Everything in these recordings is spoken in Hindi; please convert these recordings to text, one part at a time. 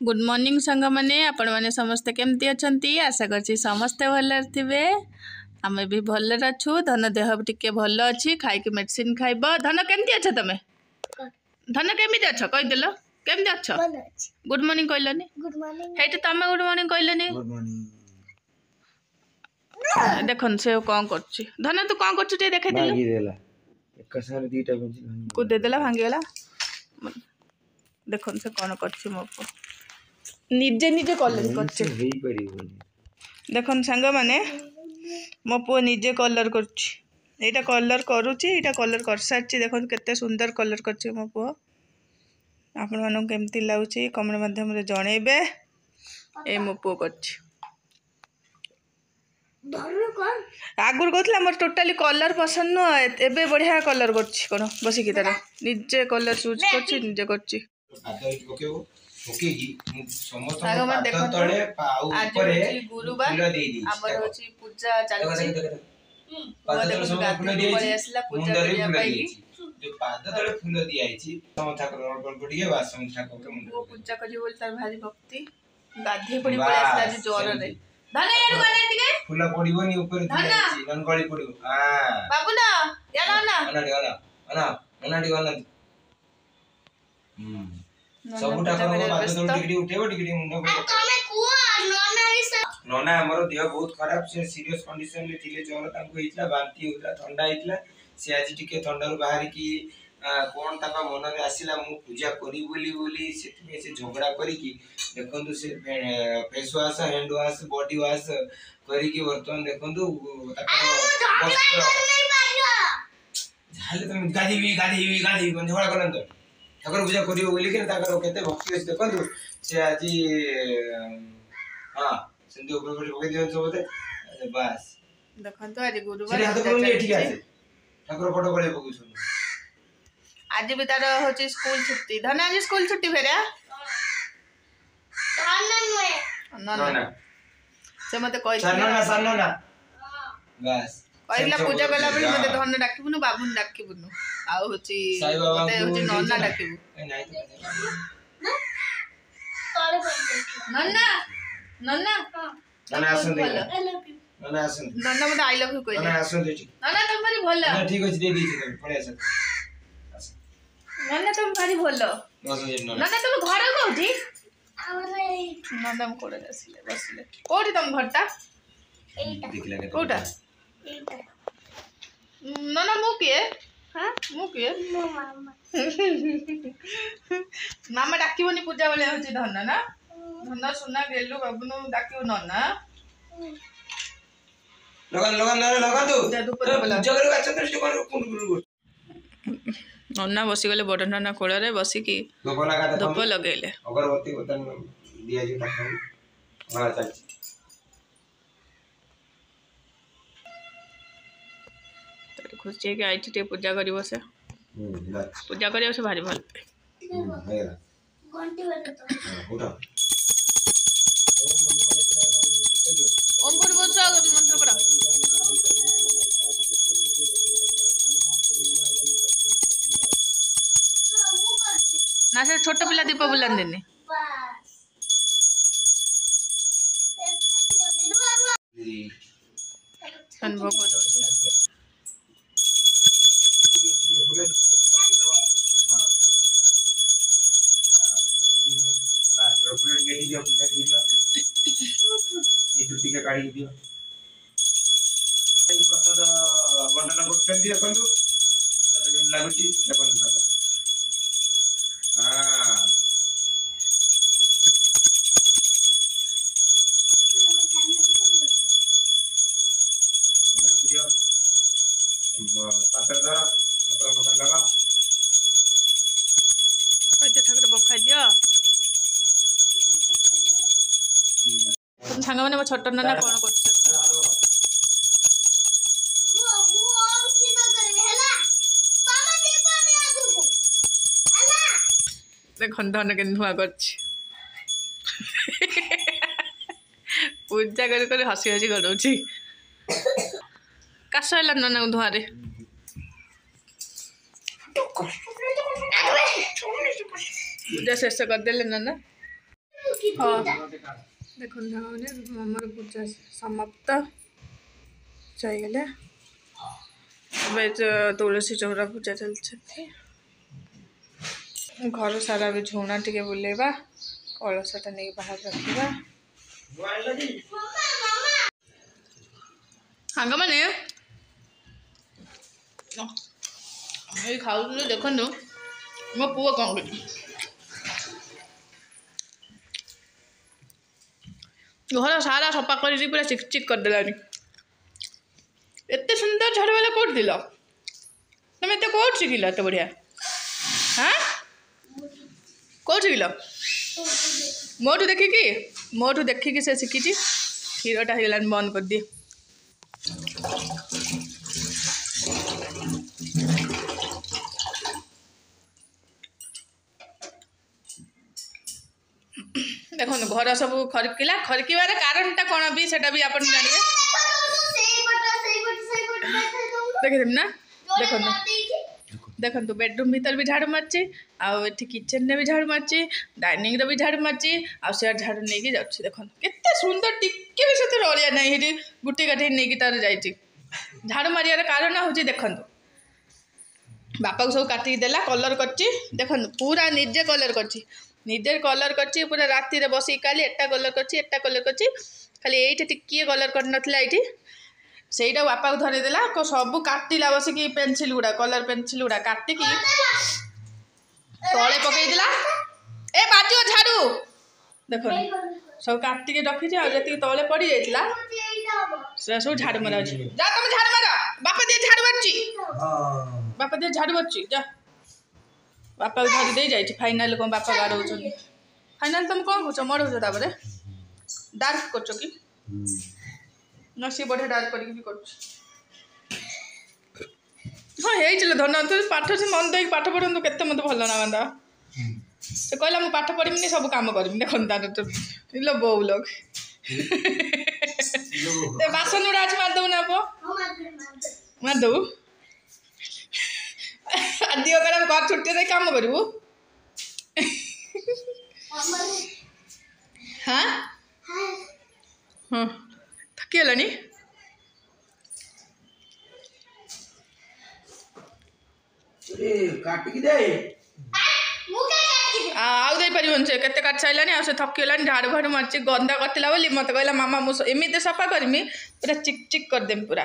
गुड मॉर्निंग सांग मैंने आपण मैंने समस्ते केमती अच्छा आशा करছি समस्ते भल थे आम भी भल अच्छु धन देह टिके भल अच्छी खाई मेडिसिन खाइब धन केमती अच्छा तुम धन केमी अच्छा कहीदेल केमती अच्छा गुड मॉर्निंग कहलनि हेट तुम गुड मॉर्निंग कहलनि देख से कौन कर धन तू कौन कर देखे कुदेदेला भांगीगला देख से कौन कर मो पु निजे निजे कलर कर देख सांग मैंने मो पु निजे कलर कर कलर करुच्ची कलर कर सारी देख केते सुंदर कलर कर मो पु आपण मानक केमती लगुच कमेंट माध्यम जनइबे ए मो पु कर आगुर कहला मोर टोटाली कलर पसंद नुह एबे बढ़िया कलर कर बसिकी तार निजे कलर चूज कर निजे कर गुरुवार पूजा पूजा कर भारी भक्ति गाधे पड़ी ज्वर फूल पड़ोनी ऊपर गली पड़ो बाबू ना याला ना अनाडी वाला सब ठाकुर को पाद तोड़ टिकटी उठेबो टिकटी मुंडो तमे कुआ नोना हमरो देह बहुत खराब से सीरियस कंडीशन में थिले ज्वर तांको हितला बांती होतला ठंडा हितला से आज टिके ठंडारू बाहर की कोन ताका मन रे आसीला मु पूजा करी बोली सेति से झगड़ा करी की देखंतु से face wash hand wash body wash करी की वर्तमान देखंतु ताका झाले तुम गाधी झगड़ा करन तो ठाकुर पूजा करियो बोली के ताकर केते भक्ति अछि देखंतु से आज हां सिंधु ऊपर पकड़ दियो सबते बस देखंतु आज गुरुवार हाथ को नहीं ठीक আছে ठाकुर फोटो पड़े पकु सुन आज भी तार होची स्कूल छुट्टी धन आज स्कूल छुट्टी फेरा ना से मते कहि ना बस कहला पूजा कला बली मते धन डाकिबुनु बाबुन डाकिबुनु आ होची मते होची नन्ना डाकिबु नाही नन्ना नन्ना नन्ना आसन दे नन्ना आसन नन्ना मते आई लव यू कहले नन्ना आसन दे नन्ना तुम भारी भलो ना ठीक अछि दे दी छी पड़े आसन नन्ना तुम भारी भलो नन्ना तुम घर कोठी हमरे नन्ना हम कोडे आसीले बसले कोठी तुम घरटा एटा देखला के कोटा एटा नन्ना मु के हां मु के मो मामा मामा डाकिबोनी पूजा बेले होची धन ना धन सुना गेलु बाबुनु डाकिबो नन्ना लगन तू पूजा करे अच्छा तो कोन कोन नन्ना बसी गले बड़ नन्ना कोल रे बसी की धूप लगेले अगरबत्ती बतन दिया जी ठाकुर हां चल तो खुशी है कि आई टे पूजा करिवो से पूजा करिवो से भारी भल हेला घंटी बजे तो उठा ओम पुर बोल मंत्र पढ़ा ना से छोट पिला दीप बुलान देने अनुभव को काढ़ी दियो प्रसाद बंटन करछन देखंतु लागुची देखंतु हां पात्र धर ठाकुर पकड़ लगा ठाकुर बखा दियो सांग मैंने छोट नाना कौन कर धन के धुआ कर पूजा कर हसी हसी गड़ौची काश है नाना धुआं पूजा शेष करदे ना ना हाँ देखो मामार पूजा समाप्त चाहिए तुलसी चौरा पूजा चलती घर सारा भी झुणा टे बुलेवा कलशटा नहीं बाहर रखा सांग मैंने खाऊ देखु मो पुओ कौन कर घर सारा सफा कर पूरा चिकचिक करदेलानी एत सुंदर झाड़ू वाला कौट दिल तुम एत कौट शिखिल एत बढ़िया हाँ कौट शिखिल मोठू देखिकी से शिखी क्षीरटा हो बंद कर दिए देखो घर सब खरकिला खरकिबार कारणटा कौन भी सेटा भी आपण जानबे देखिए ना देखो देखो बेडरूम भीतर भी झाड़ू मारची आउ एठी किचन ने भी झाड़ू मारची डाइनिंग रे भी झाड़ू मारची आ से झाड़ू नहीं की जाउची देखो केते सुंदर टिके भी सेते रलिया नहीं हेडी गुटी काठी नहीं की तार जाईची झाड़ू मारियार कारण होची देखो बापा को सब काटी देला कलर करची देखो पूरा निजे कलर करची निजे कलर करची पूरा राति रे बसी काली एटा कलर करची खाली एठी टिके कलर कर नथला एठी सेटा बापा को धरीदेला सब काटिला बसिकी पेनसिल गुड़ा कलर पेनसिल गुड़ा काटिकी तले पकईदेला ए बाजू झाड़ू देखो सब काटिकी रखी जी तले पड़ जाइला से सब झाड़ू मारा जा तुम झाड़ू मार बापा दिए झाड़ू मारची बापा दिए झाड़ू मारची जा बापा को धरी दे जाइए फाइनाल कौन बापा गाड़ौ फाइनाल तुम कौन कर मरौच डार्क कर कि ना सी बढ़िया डार्क कर हाँ हो धन्यवाद पाठ से मन देख पाठ पढ़ु के मत भल ना से कहला मुझे पाठ पढ़ी सब कम करमी देख लो बो लोग बासन गुड़ा आज मारदेव ना पो मारदेव दियो कल घर छुट्टी दे काम करू हाँ हाँ थकीगलानी आउ दे पारिबन से केते काट साइलानी आ से थकीगलानी झाड़ू फाड़ू मारची गंदा करथिला बोली मते कहला मामा मु एमिते सफा करमी पूरा चिक चिक कर देम पूरा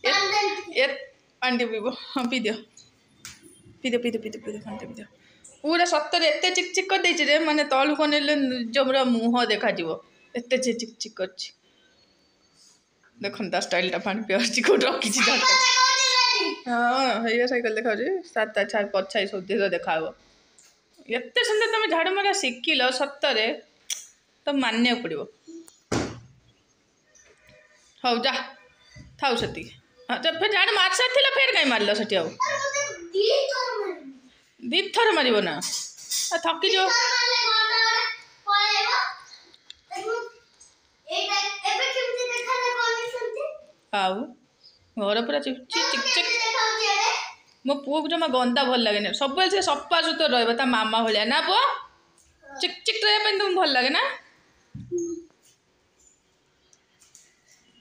ए पानी पीबो हां पी दियो पी पूरा सतर एत चिकचिक कर देछि रे माने तलु कोने जमरा मुह देखा जीवो एत चिकचिक करछि देखन ता स्टाइलटा पानी पियाछि कोट रखि छि हां हेया साइकिल देखा जी सात अच्छा पछाई सब दे देखाबो एत सुंदर तुम झाड़ू मारा शिखिल सतरे तो मानने पड़ो हौ जा थाउ सती फिर झाड़ू मार सारी फिर कहीं मारल से दी थर मार ना थकी जो आउ घर पूरा चिक मो पुओ को जमा गंदा भल लगे सब से सफा सुतर रहा मामा भाया ना पुओ चिक चिक रहा तुम भल लगे ना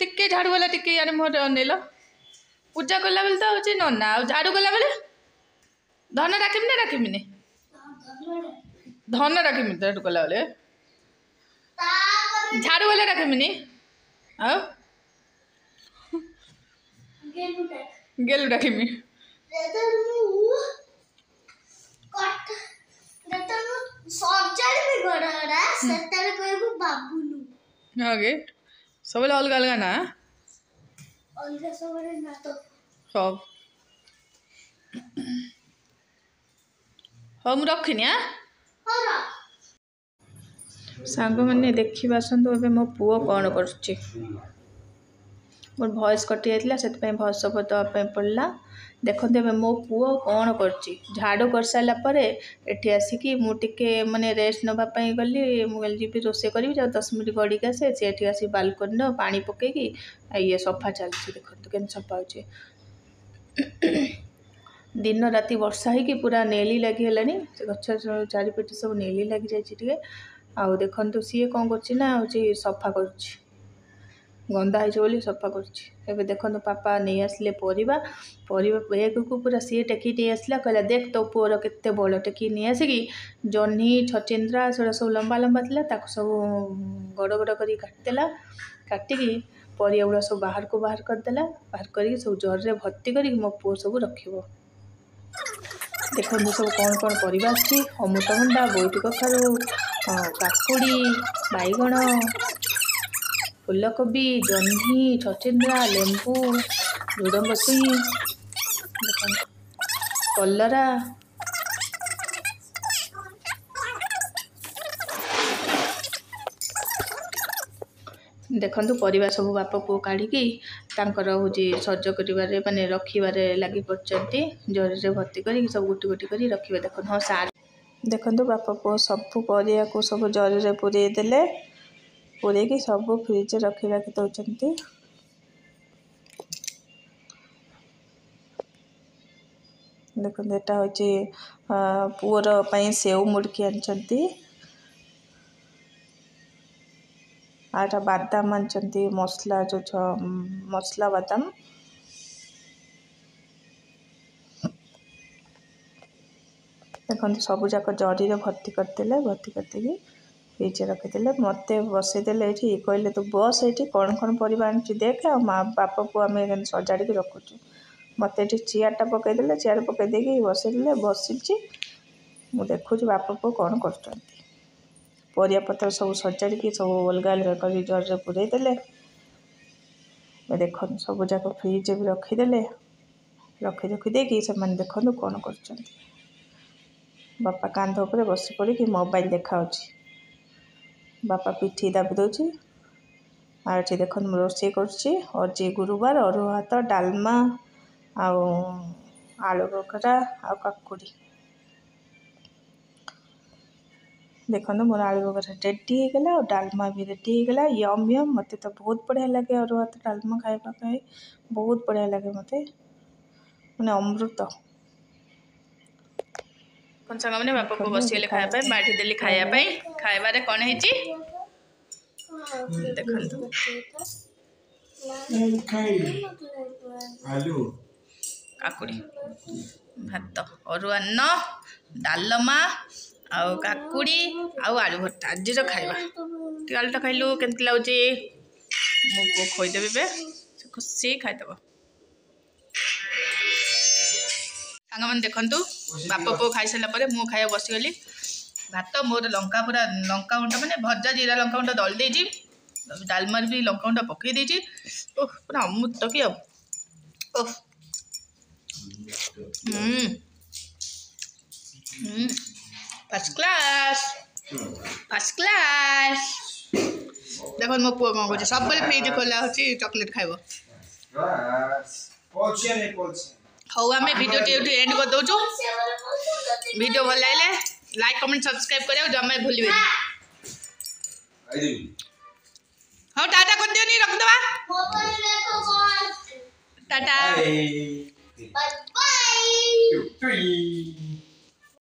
टिके झाड़ू वाला टिके यार मोर अनेल पूजा कला बेले तो हूँ नना आ झाड़ू कला बेले धन राखिमी ना राखिमी धन राखिमी झाड़ू कला बेले झाड़ू वाला राखिमी गेलु राखिमी सब अलग अलग ना सब हाँ मुझे रखनी सांग मैंने देखी आसतु ए मो पुओ कौन कर मोर भॉइस कटि जाता से भॉइस सब देवाई पड़ा देखते मो पुओ कौन कर झाड़ू कर सारापर ये आसिकी मुझे माने रेस्ट नापी गली मुझे जी रोसे करी 10 मिनट गड़ी के आसे सी आसी बालकनी पानी पकईकी ये सफा चलती देखते के सफा हो दिन राति वर्षा है कि पूरा नेली लगिगलानी से गछ चारिपटे सब नेली लगी जाइए आउ देखु सी कौन कर सफा कर गंदा होली सफा कर देखो पापा नहीं आसले परिवा बैग को पूरा सी टेकी नहीं आसला कहला देख तो पुअर केते बड़ टेकी नहीं आसिकी जह्नी छचिंद्रा से सब लंबा लंबा था सब गड़ गड़ कर काटिदेला काटिकी परिया गुड़ा सब बाहर करदेला बाहर कर सब जर भर्ती कर मो पुओ सब रखिब देखो सब कौन कौन परिवा आछि अमृतभंडा बोईती कखारू काकुड़ी बैगण फूलकोबी जह्नी छचिंद्रा लेंबू झुडंग छुई कलरा देखु परिवा सब बाप पुओ काढ़ी हूँ सज कर माने रखिबारे लगी पड़ते जरी भर्ती कर सब गुटी गुटी कर रखिए देखो हाँ सार देखो बाप पुओ सब परिया को सब जरी पूरे देले पूरे सब फ्रिज रखी दौरान देखो यहाँ हूँ पुअर सेव मुड़की आनी आटा बादाम आनी मसला जो मसला बादाम देखो सब जाक जरी भर्ती करदे भर्ती करदे फ्रिज रखीदे मत बसईदे ये कहले तू बस ये कौन कौन परिवा आनी देख माँ बाप को आम सजाड़ रखुचु मत ये चेयरटा पकईदे चेयर पकईदे बसईदे बसी मुझे देखुच बाप पु कौन कर परिया पत्र सब सजाड़ी सब अलग अलग कर जर पूरे देले देख सब जाक फ्रिज भी रखीदे रखी रखीदे से देखु कौन कर बापा कांध उपर बस पड़ी मोबाइल देखा बापा पिठी दाबी दौर आठी देख रोषे कर गुरुवार अरुआ भात डालमा आलू बखरा काकुड़ी देखो मोर आलू बखरा रेडी होगला और डालमा भी रेडी होगला यम यम मत तो बहुत बढ़िया लगे अरुआ भात डालमा खाइबा बहुत बढ़िया लगे मत मैंने अमृत कौन संग मैंने बापा को बसैले खाया बाढ़ी देली खाइबारे कौन है काकुड़ी भात अरुआ अन्न डालमा आउ काकुड़ी आउ आलू भर्ता आज खाइबा आलूटा खाइलु केमती लाଗୁଛି मो खोईदेवी बे खुशी खाइदेव सांग देखु बाप पु खाई सारा मु खाया बसीगली भात मोर लंका पूरा लंका गुंडा माने भजा जीरा लंका गुंडा दल देजी डालमार भी लंका गुंडा पकई देजी ओह पूरा अमृत कि ओह फर्स्ट क्लास देखो मो पुओ कौन कर सब फ्रिज खोला हो चॉकलेट खाइब हौ आम भिडियो ये एंड कर दौचु वीडियो भल लगे लाइक कमेंट सब्सक्राइब करें जमा भूल हाँ टाटा कर दियो रखदवा टाटा Bye.